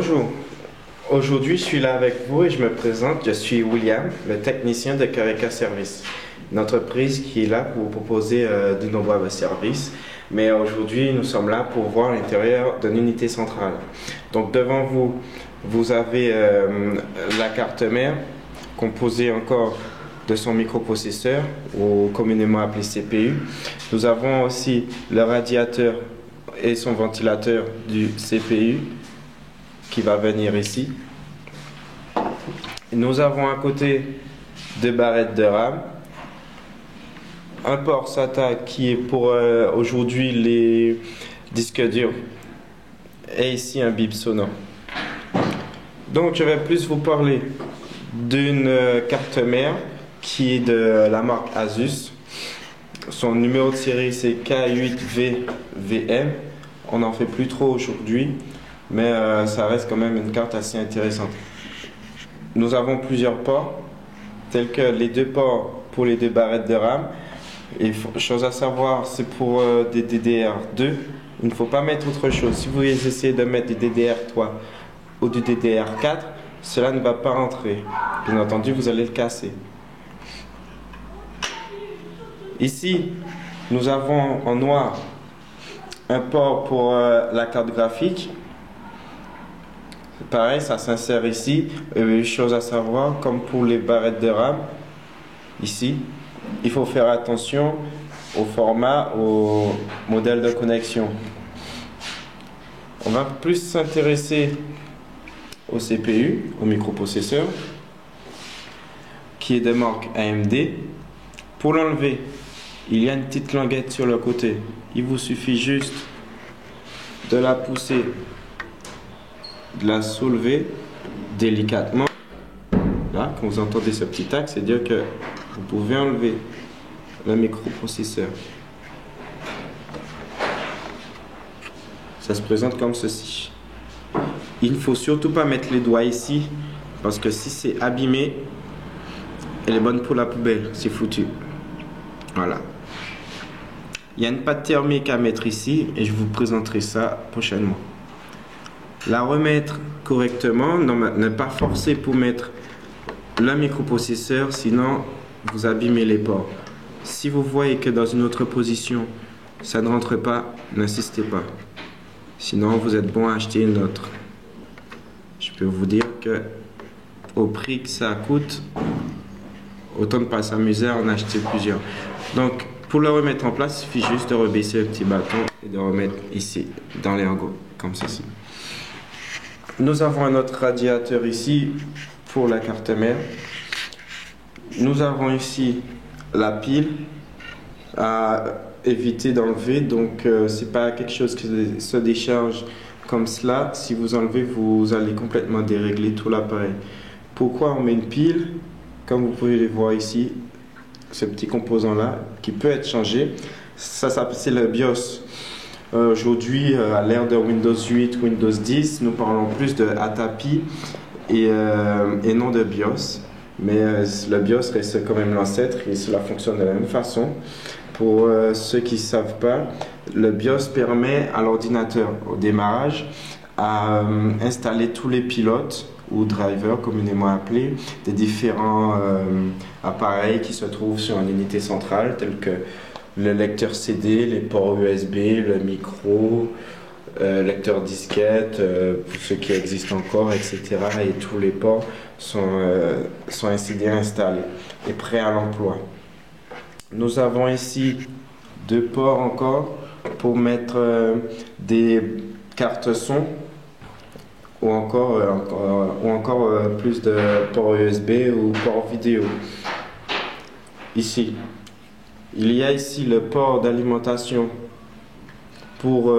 Bonjour, aujourd'hui je suis là avec vous et je me présente, je suis William, le technicien de Carica Service, une entreprise qui est là pour vous proposer de nombreux services, mais aujourd'hui nous sommes là pour voir l'intérieur d'une unité centrale. Donc devant vous, vous avez la carte mère, composée encore de son microprocesseur, ou communément appelé CPU. Nous avons aussi le radiateur et son ventilateur du CPU qui va venir ici. Nous avons à côté deux barrettes de RAM, un port SATA qui est pour aujourd'hui les disques durs et ici un bip sonore. Donc je vais plus vous parler d'une carte mère qui est de la marque Asus. Son numéro de série c'est K8VVM. On n'en fait plus trop aujourd'hui, mais ça reste quand même une carte assez intéressante. Nous avons plusieurs ports, tels que les deux ports pour les deux barrettes de RAM. Et chose à savoir, c'est pour des DDR2, il ne faut pas mettre autre chose. Si vous essayez de mettre des DDR3 ou du DDR4, cela ne va pas rentrer. Bien entendu, vous allez le casser. Ici, nous avons en noir un port pour la carte graphique. Pareil, ça s'insère ici. Une chose à savoir, comme pour les barrettes de RAM, ici, il faut faire attention au format, au modèle de connexion. On va plus s'intéresser au CPU, au microprocesseur, qui est de marque AMD. Pour l'enlever, il y a une petite languette sur le côté. Il vous suffit juste de la pousser, de la soulever délicatement. Là, quand vous entendez ce petit tac, c'est dire que vous pouvez enlever le microprocesseur. Ça se présente comme ceci. Il ne faut surtout pas mettre les doigts ici, parce que si c'est abîmé, elle est bonne pour la poubelle, c'est foutu. Voilà. Il y a une pâte thermique à mettre ici et je vous présenterai ça prochainement. La remettre correctement, ne pas forcer pour mettre le microprocesseur, sinon vous abîmez les ports. Si vous voyez que dans une autre position ça ne rentre pas, n'insistez pas. Sinon vous êtes bon à acheter une autre. Je peux vous dire que au prix que ça coûte, autant ne pas s'amuser à en acheter plusieurs. Donc pour le remettre en place, il suffit juste de rebaisser le petit bâton et de remettre ici dans l'ergot, comme ceci. Nous avons un autre radiateur ici pour la carte mère. Nous avons ici la pile à éviter d'enlever, donc c'est pas quelque chose qui se décharge comme cela. Si vous enlevez, vous allez complètement dérégler tout l'appareil. Pourquoi on met une pile? Comme vous pouvez le voir ici, ce petit composant là qui peut être changé, ça c'est le BIOS. Aujourd'hui, à l'ère de Windows 8, Windows 10, nous parlons plus de ATAPI et non de BIOS. Mais le BIOS reste quand même l'ancêtre et cela fonctionne de la même façon. Pour ceux qui ne savent pas, le BIOS permet à l'ordinateur au démarrage à installer tous les pilotes ou drivers communément appelés des différents appareils qui se trouvent sur une unité centrale tels que le lecteur CD, les ports USB, le micro, lecteur disquette, pour ceux qui existent encore, etc. Et tous les ports sont ainsi installés et prêts à l'emploi. Nous avons ici deux ports encore pour mettre des cartes son ou encore plus de ports USB ou ports vidéo. Ici, il y a ici le port d'alimentation pour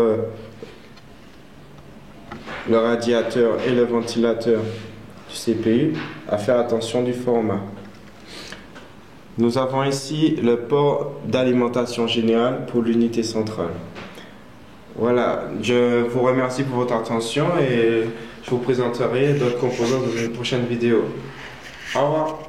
le radiateur et le ventilateur du CPU, à faire attention du format. Nous avons ici le port d'alimentation générale pour l'unité centrale. Voilà, je vous remercie pour votre attention et je vous présenterai d'autres composants dans une prochaine vidéo. Au revoir.